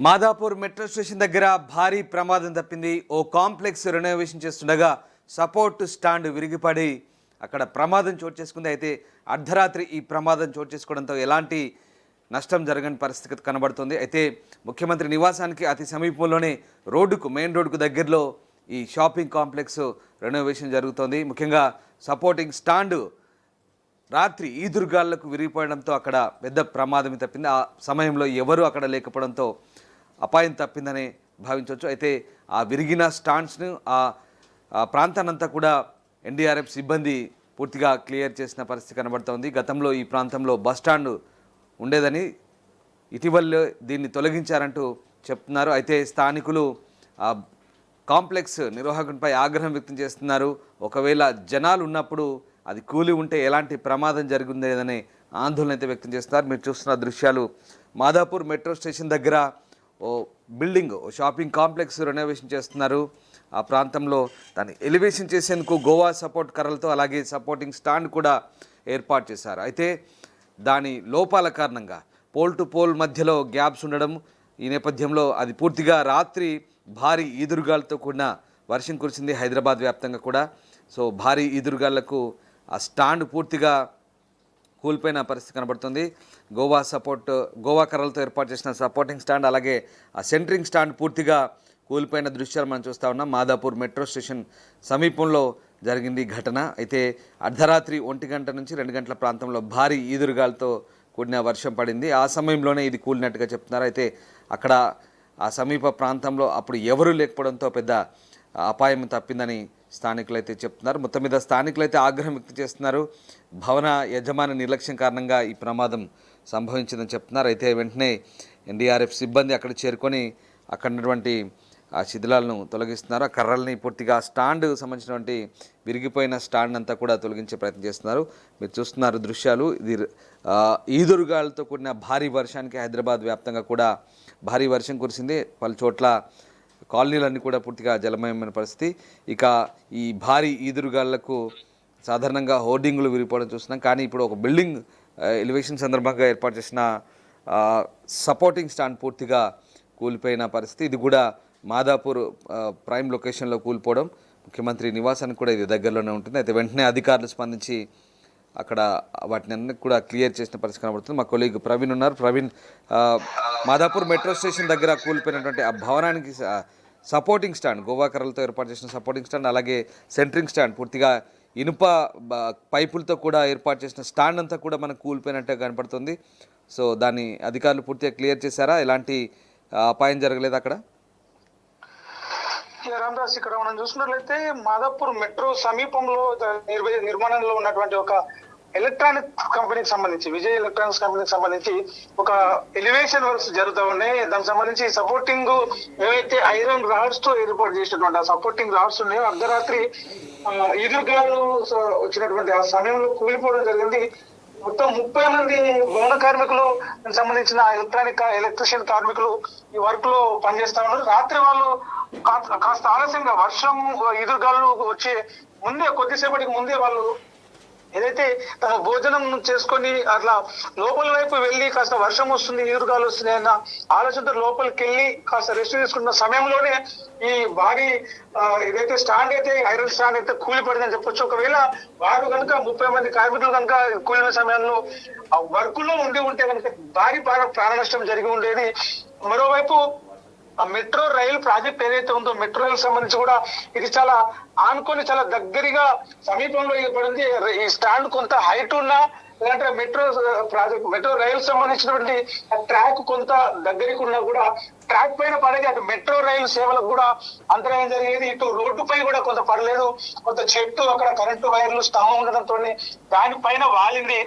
Madhapur metro station దగ్గర భారీ ప్రమాదం తప్పింది. ఓ కాంప్లెక్స్ రెనోవేషన్ చేస్తుండగా సపోర్ట్ స్టాండ్ విరిగిపడి అక్కడ ప్రమాదం చోటు చేసుకుంది. అయితే అర్ధరాత్రి ఈ ప్రమాదం చోటు చేసుకోవడంతో ఎలాంటి నష్టం జరగని పరిస్థితి కనబడుతుంది. అయితే ముఖ్యమంత్రి నివాసానికి అతి సమీపంలోనే మెయిన్ రోడ్డుకు దగ్గరలో ఈ షాపింగ్ కాంప్లెక్స్ రెనోవేషన్ జరుగుతోంది. ముఖ్యంగా సపోర్టింగ్ స్టాండ్ రాత్రి ఈదురుగాళ్లకు విరిగిపోవడంతో అక్కడ పెద్ద ప్రమాదం తప్పింది. ఆ సమయంలో ఎవరు అక్కడ లేకపోవడంతో అపాయం తప్పిందని భావించవచ్చు. అయితే ఆ విరిగిన స్టాండ్స్ను ఆ ప్రాంతాన్నంతా కూడా ఎన్డీఆర్ఎఫ్ సిబ్బంది పూర్తిగా క్లియర్ చేసిన పరిస్థితి కనబడుతోంది. గతంలో ఈ ప్రాంతంలో బస్టాండ్ ఉండేదని ఇటీవల దీన్ని తొలగించారంటూ చెప్తున్నారు. అయితే స్థానికులు ఆ కాంప్లెక్స్ నిర్వాహకునిపై ఆగ్రహం వ్యక్తం చేస్తున్నారు. ఒకవేళ జనాలు ఉన్నప్పుడు అది కూలి ఉంటే ఎలాంటి ప్రమాదం జరిగిందేదనే ఆందోళన అయితే వ్యక్తం చేస్తున్నారు. మీరు చూస్తున్న దృశ్యాలు మాదాపూర్ మెట్రో స్టేషన్ దగ్గర ఓ షాపింగ్ కాంప్లెక్స్ రెనోవేషన్ చేస్తున్నారు. ఆ ప్రాంతంలో దాన్ని ఎలివేషన్ చేసేందుకు గోవా సపోర్ట్ కర్రలతో అలాగే సపోర్టింగ్ స్టాండ్ కూడా ఏర్పాటు చేశారు. అయితే దాని లోపాల కారణంగా పోల్ టు పోల్ మధ్యలో గ్యాప్స్ ఉండడం, ఈ నేపథ్యంలో అది పూర్తిగా రాత్రి భారీ ఈదురుగాలతో కూడిన వర్షం కురిసింది హైదరాబాద్ వ్యాప్తంగా కూడా. సో భారీ ఈదురుగాళ్లకు ఆ స్టాండ్ పూర్తిగా కూలిపోయిన పరిస్థితి కనబడుతుంది. గోవా కర్రలతో ఏర్పాటు చేసిన సపోర్టింగ్ స్టాండ్ అలాగే ఆ సెంటరింగ్ స్టాండ్ పూర్తిగా కూలిపోయిన దృశ్యాలు మనం చూస్తూ ఉన్నాం. మాదాపూర్ మెట్రో స్టేషన్ సమీపంలో జరిగింది ఘటన. అయితే అర్ధరాత్రి 1 గంట నుంచి 2 గంటల ప్రాంతంలో భారీ ఈదురుగాలతో కూడిన వర్షం పడింది. ఆ సమయంలోనే ఇది కూలినట్టుగా చెప్తున్నారు. అయితే అక్కడ ఆ సమీప ప్రాంతంలో అప్పుడు ఎవరూ లేకపోవడంతో పెద్ద అపాయం తప్పిందని స్థానికులు అయితే చెప్తున్నారు. మొత్తం మీద స్థానికులు అయితే ఆగ్రహం వ్యక్తం చేస్తున్నారు. భవన యజమాని నిర్లక్ష్యం కారణంగా ఈ ప్రమాదం సంభవించిందని చెప్తున్నారు. అయితే వెంటనే ఎన్డీఆర్ఎఫ్ సిబ్బంది అక్కడ చేరుకొని అక్కడ ఉన్నటువంటి ఆ శిథిలాలను తొలగిస్తున్నారు. ఆ కర్రల్ని పూర్తిగా స్టాండ్ సంబంధించినటువంటి విరిగిపోయిన స్టాండ్ అంతా కూడా తొలగించే ప్రయత్నం చేస్తున్నారు. మీరు చూస్తున్నారు దృశ్యాలు. ఇది ఈదురుగాలతో కూడిన భారీ వర్షానికి హైదరాబాద్ వ్యాప్తంగా కూడా భారీ వర్షం కురిసింది. పలు చోట్ల కాలనీలన్నీ కూడా పూర్తిగా జలమయమైన పరిస్థితి. ఇక ఈ భారీ ఈదురుగాళ్లకు సాధారణంగా హోర్డింగులు విరిగిపోవడం చూస్తున్నాం. కానీ ఇప్పుడు ఒక బిల్డింగ్ ఎలివేషన్ సందర్భంగా ఏర్పాటు చేసిన సపోర్టింగ్ స్టాండ్ పూర్తిగా కూలిపోయిన పరిస్థితి. ఇది కూడా మాదాపూర్ ప్రైమ్ లొకేషన్లో కూలిపోవడం. ముఖ్యమంత్రి నివాసానికి కూడా ఇది దగ్గరలోనే ఉంటుంది. అయితే వెంటనే అధికారులు స్పందించి అక్కడ వాటిని అన్ని కూడా క్లియర్ చేసిన పరిస్థితి కనబడుతుంది. మా కొలీగ్ ప్రవీణ్ ఉన్నారు. ప్రవీణ్, మాదాపూర్ మెట్రో స్టేషన్ దగ్గర కూలిపోయినటువంటి ఆ భవనానికి సపోర్టింగ్ స్టాండ్, గోవా కర్రలతో ఏర్పాటు చేసిన సపోర్టింగ్ స్టాండ్ అలాగే సెంటరింగ్ స్టాండ్ పూర్తిగా ఇనుప పైపులతో కూడా ఏర్పాటు చేసిన స్టాండ్ అంతా కూడా మనకు కూలిపోయినట్టే కనపడుతుంది. సో దాన్ని అధికారులు పూర్తిగా క్లియర్ చేశారా? ఎలాంటి అపాయం జరగలేదు అక్కడ? రామదాస్, ఇక్కడ మనం చూసినట్లయితే మాదాపూర్ మెట్రో సమీపంలో నిర్మాణంలో ఉన్నటువంటి ఒక ఎలక్ట్రానిక్ కంపెనీకి సంబంధించి, విజయ్ ఎలక్ట్రానిక్స్ కంపెనీకి సంబంధించి ఒక ఎలివేషన్ వర్క్స్ జరుగుతూ ఉన్నాయి. దానికి సంబంధించి సపోర్టింగ్ ఏవైతే ఐరన్ రాడ్స్ తో ఏర్పాటు చేసినటువంటి ఆ సపోర్టింగ్ రాడ్స్ ఉన్నాయో అర్ధరాత్రి ఈదురుగాలు వచ్చినటువంటి ఆ సమయంలో కూలిపోవడం జరిగింది. మొత్తం 30 మంది భవన కార్మికులు సంబంధించిన ఎలక్ట్రిషియన్ కార్మికులు ఈ వర్క్ లో పనిచేస్తా ఉన్నారు. రాత్రి వాళ్ళు కాస్త ఆలస్యంగా వర్షం ఈదురుగాలు వచ్చే ముందే, కొద్దిసేపటికి ముందే వాళ్ళు ఏదైతే తమ భోజనం చేసుకొని అట్లా లోపల వైపు వెళ్ళి కాస్త వర్షం వస్తుంది, ఈదురుగాలు వస్తుంది అన్న ఆలోచనతో లోపలికి వెళ్ళి కాస్త రెస్ట్ తీసుకున్న సమయంలోనే ఈ భారీ ఏదైతే స్టాండ్ అయితే ఐరన్ స్టాండ్ అయితే కూలిపడిందని చెప్పొచ్చు. ఒకవేళ వారు కనుక 30 మంది కార్మికులు కనుక కూలిన సమయంలో ఆ వర్క్ లో ఉంటే కనుక భారీ ప్రాణ నష్టం జరిగి ఉండేది. మరోవైపు ఆ మెట్రో రైలు ప్రాజెక్ట్ ఏదైతే ఉందో, మెట్రో రైలు సంబంధించి కూడా ఇది చాలా ఆనుకొని చాలా దగ్గరగా సమీపంలో ఏర్పడింది. ఈ స్టాండ్ కొంత హైట్ ఉన్నా, లేదంటే మెట్రో రైలు సంబంధించినటువంటి ట్రాక్ కొంత దగ్గరికి ఉన్నా కూడా ట్రాక్ పైన పడేది అటు మెట్రో రైలు సేవలకు కూడా అంతరాయం జరిగేది. ఇటు రోడ్డుపై కూడా కొంత పడలేదు. కొంత చెట్టు, అక్కడ కరెంటు వైర్లు స్తంభం ఉండడంతో దానిపైన వాలింది.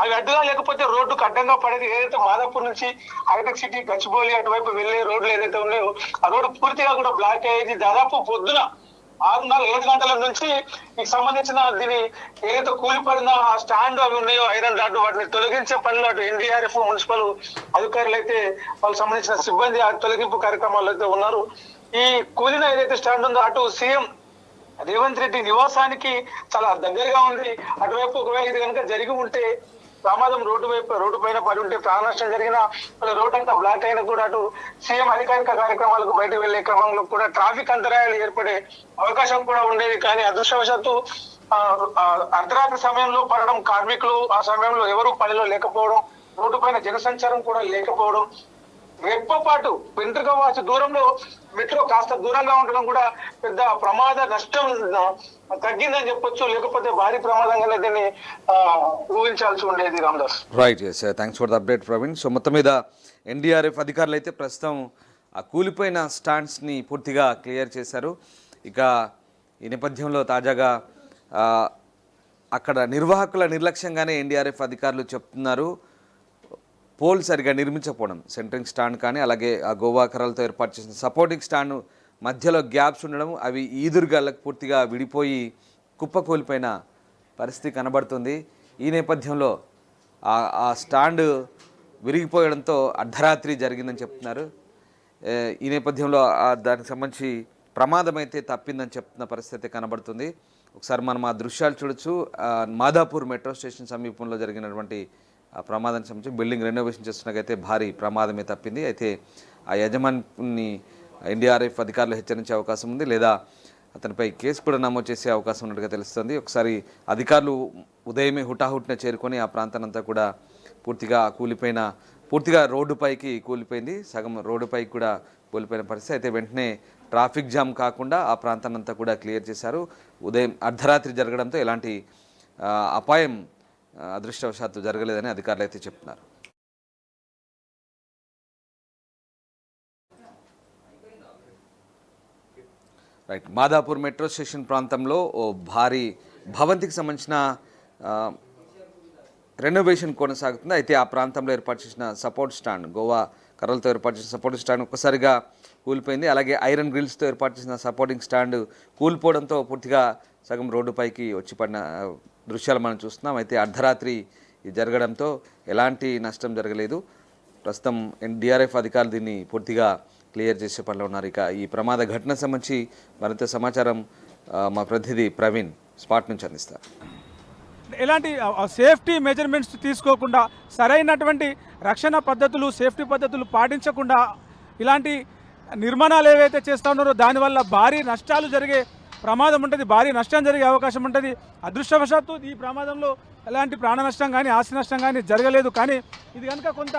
అవి అడ్డుగా లేకపోతే రోడ్డుకు అడ్డంగా పడేది. ఏదైతే మాదాపూర్ నుంచి హైటెక్ సిటీ, గచ్చిబౌలి అటువైపు వెళ్లే రోడ్లు ఏదైతే ఉన్నాయో ఆ రోడ్డు పూర్తిగా కూడా బ్లాక్ అయ్యేది. దాదాపు పొద్దున 6:30-7 గంటల నుంచి మీకు సంబంధించిన దీని ఏదైతే కూలిపడిన ఆ స్టాండ్ అవి ఉన్నాయో ఐరన్ రాడ్, వాటిని తొలగించే పనులు అటు ఎన్డీఆర్ఎఫ్, మున్సిపల్ అధికారులు అయితే వాళ్ళకి సంబంధించిన సిబ్బంది ఆ తొలగింపు కార్యక్రమాలు అయితే ఉన్నారు. ఈ కూలిన ఏదైతే స్టాండ్ ఉందో అటు సీఎం రేవంత్ రెడ్డి నివాసానికి చాలా దగ్గరగా ఉంది. అటువైపు ఒకవేళ ఇది కనుక జరిగి ఉంటే ప్రమాదం రోడ్డు పైన పడి ఉంటే ప్రాణ నష్టం జరిగిన రోడ్ అంతా బ్లాక్ అయినా కూడా అటు సీఎం అధికారిక కార్యక్రమాలకు బయటకు వెళ్లే క్రమంలో కూడా ట్రాఫిక్ అంతరాయాలు ఏర్పడే అవకాశం కూడా ఉండేది. కానీ అదృష్టవశాత్తు అర్ధరాత్రి సమయంలో పడడం, కార్మికులు ఆ సమయంలో ఎవరు పనిలో లేకపోవడం, రోడ్డు పైన జనసంచారం కూడా లేకపోవడం, రెప్పపాటు వెంట్రుక వాచి దూరంలో మెట్రో కాస్త దూరంగా ఉండడం కూడా పెద్ద ప్రమాద నష్టం తగ్గిందని చెప్పొచ్చు. లేకపోతే భారీ ప్రమాదంగానే దీన్ని ఊహించాల్సి ఉండేది. Ramdas right, yes, thanks for the update Praveen. So మొత్తం మీద ఎన్డీఆర్ఎఫ్ అధికారులు అయితే ప్రస్తుతం ఆ కూలిపోయిన స్టాండ్స్ని పూర్తిగా క్లియర్ చేశారు. ఇక ఈ నేపథ్యంలో తాజాగా అక్కడ నిర్వాహకుల నిర్లక్ష్యంగానే ఎన్డీఆర్ఎఫ్ అధికారులు చెప్తున్నారు. పోల్ సరిగా నిర్మించకపోవడం, సెంటరింగ్ స్టాండ్ కానీ అలాగే ఆ గోవా కర్రలతో ఏర్పాటు చేసిన సపోర్టింగ్ స్టాండ్ మధ్యలో గ్యాప్స్ ఉండడం, అవి ఈదురుగాలకు పూర్తిగా విడిపోయి కుప్పకూలిపోయిన పరిస్థితి కనబడుతుంది. ఈ నేపథ్యంలో ఆ స్టాండ్ విరిగిపోయడంతో అర్ధరాత్రి జరిగిందని చెప్తున్నారు. ఈ నేపథ్యంలో దానికి సంబంధించి ప్రమాదం అయితే తప్పిందని చెప్తున్న పరిస్థితి కనబడుతుంది. ఒకసారి మనం ఆ దృశ్యాలు చూడొచ్చు. మాదాపూర్ మెట్రో స్టేషన్ సమీపంలో జరిగినటువంటి ప్రమాదానికి సంబంధించి బిల్డింగ్ రెనోవేషన్ చేస్తున్నకైతే భారీ ప్రమాదమే తప్పింది. అయితే ఆ యజమాని ఎన్డీఆర్ఎఫ్ అధికారులు హెచ్చరించే అవకాశం ఉంది, లేదా అతనిపై కేసు కూడా నమోదు చేసే అవకాశం ఉన్నట్టుగా తెలుస్తుంది. ఒకసారి అధికారులు ఉదయమే హుటాహుటిన చేరుకొని ఆ ప్రాంతానంతా కూడా పూర్తిగా రోడ్డుపైకి కూలిపోయింది. సగం రోడ్డుపైకి కూడా కూలిపోయిన పరిస్థితి. అయితే వెంటనే ట్రాఫిక్ జామ్ కాకుండా ఆ ప్రాంతానంతా కూడా క్లియర్ చేశారు. ఉదయం అర్ధరాత్రి జరగడంతో ఎలాంటి అపాయం అదృష్టవశాత్తు జరగలేదని అధికారులు అయితే చెప్తున్నారు. రైట్, మాదాపూర్ మెట్రో స్టేషన్ ప్రాంతంలో ఓ భారీ భవంతికి సంబంధించిన రెనోవేషన్ కొనసాగుతుంది. అయితే ఆ ప్రాంతంలో ఏర్పాటు చేసిన సపోర్ట్ స్టాండ్, గోవా కర్రలతో ఏర్పాటు చేసిన సపోర్టింగ్ స్టాండ్ ఒక్కసారిగా కూలిపోయింది. అలాగే ఐరన్ గ్రిల్స్తో ఏర్పాటు చేసిన సపోర్టింగ్ స్టాండ్ కూలిపోవడంతో పూర్తిగా సగం రోడ్డుపైకి వచ్చి పడిన దృశ్యాలు మనం చూస్తున్నాం. అయితే అర్ధరాత్రి జరగడంతో ఎలాంటి నష్టం జరగలేదు. ప్రస్తుతం ఎన్డీఆర్ఎఫ్ అధికారులు దీన్ని పూర్తిగా క్లియర్ చేసే పనిలో ఉన్నారు. ఇక ఈ ప్రమాద ఘటన సంబంధించి మరింత సమాచారం మా ప్రతినిధి ప్రవీణ్ స్పాట్ నుంచి అందిస్తారు. ఎలాంటి సేఫ్టీ మెజర్మెంట్స్ తీసుకోకుండా, సరైనటువంటి రక్షణ పద్ధతులు, సేఫ్టీ పద్ధతులు పాటించకుండా ఇలాంటి నిర్మాణాలు ఏవైతే చేస్తూ ఉన్నారో దానివల్ల భారీ నష్టాలు జరిగే ప్రమాదం ఉంటుంది, భారీ నష్టం జరిగే అవకాశం ఉంటుంది. అదృష్టవశాత్తు ఈ ప్రమాదంలో ఎలాంటి ప్రాణ నష్టం కానీ ఆస్తి నష్టం కానీ జరగలేదు. కానీ ఇది కనుక కొంత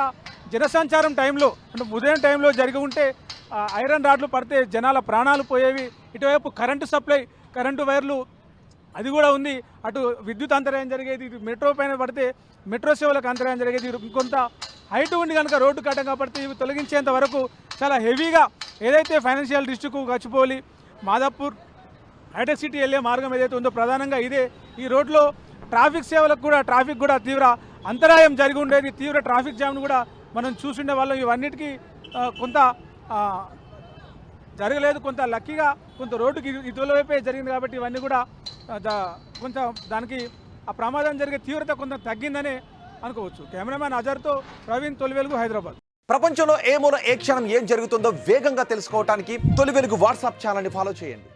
జనసంచారం టైంలో, అంటే ఉదయం టైంలో జరిగి ఉంటే ఐరన్ రాడ్లు పడితే జనాల ప్రాణాలు పోయేవి. ఇటువైపు కరెంటు సప్లై, కరెంటు వైర్లు అది కూడా ఉంది. అటు విద్యుత్ అంతరాయం జరిగేది. ఇటు మెట్రో పైన పడితే మెట్రో సేవలకు అంతరాయం జరిగేది. కొంత హైట్ ఉండి కనుక రోడ్డు కట్టంగా పడితే ఇవి తొలగించేంత వరకు చాలా హెవీగా ఏదైతే ఫైనాన్షియల్ డిస్ట్రిక్ట్ గచ్చిబౌలి, మాదాపూర్, హైటెక్ సిటీ వెళ్ళే మార్గం ఏదైతే ఉందో ప్రధానంగా ఇదే. ఈ రోడ్లో ట్రాఫిక్ కూడా తీవ్ర అంతరాయం జరిగి ఉండేది. తీవ్ర ట్రాఫిక్ జామ్ను కూడా మనం చూసుండే వాళ్ళం. ఇవన్నిటికీ కొంత జరగలేదు. కొంత లక్కీగా కొంత రోడ్డుకి ఇటువల వైపే జరిగింది కాబట్టి ఇవన్నీ కూడా కొంత దానికి ఆ ప్రమాదం జరిగే తీవ్రత కొంత తగ్గిందనే అనుకోవచ్చు. కెమెరామ్యాన్ అజర్తో ప్రవీణ్, తొలి వెలుగు, హైదరాబాద్. ప్రపంచంలో ఏ మూల ఏ క్షణం ఏం జరుగుతుందో వేగంగా తెలుసుకోవడానికి తొలి వెలుగు వాట్సాప్ ఛానల్ని ఫాలో చేయండి.